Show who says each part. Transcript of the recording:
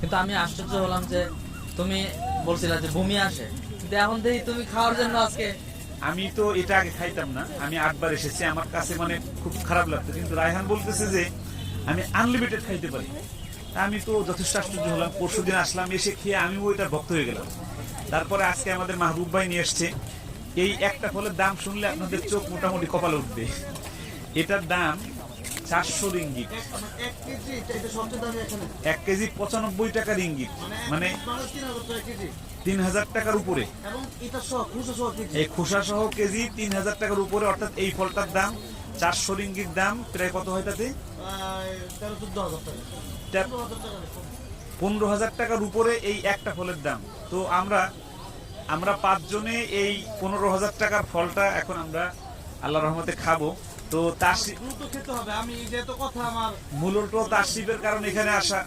Speaker 1: কিন্তু আমি আশ্চর্য হলাম যে তুমি বলছিলা যে বমি আসে, কিন্তু এখন দেখি তুমি খাওয়ার জন্য আজকে।
Speaker 2: আমি তো এটা আগে খাইতাম না, আমি 8 বার এসেছি, আমার কাছে মানে খুব খারাপ লাগতো, কিন্তু রায়হান বলতেছে যে আমি আনলিমিটেড খাইতে পারি। তা আমি তো যথেষ্ট আশ্চর্য হলাম। পরশুদিন আসলাম, এসে খেয়ে আমিও ওইটার ভক্ত হয়ে গেলাম। তারপরে আজকে আমাদের মাহবুব ভাই নিয়ে এসছে। এই একটা ফলের দাম শুনলে আপনাদের চোখ মোটামুটি কপালে উঠবে। এটার দাম 400 রিঙ্গিত। 1 কেজি 95 টাকা রিঙ্গিত, মানে 3000 টাকার উপরে। এই খোসা সহ কেজি 3000 টাকার উপরে, অর্থাৎ এই ফলটার দাম 400 রিঙ্গিত দাম, প্রায় কত হয় তাতে? 15,000 টাকার উপরে এই একটা ফলের দাম। তো আমরা 5 জনে এই 15,000 টাকার ফলটা এখন আমরা আল্লাহ রহমতে খাবো। তো তার
Speaker 3: দ্রুত খেতে হবে, আমি যেহেতু কথা আমার
Speaker 2: মূলত তাশরিফের কারণে এখানে আসা।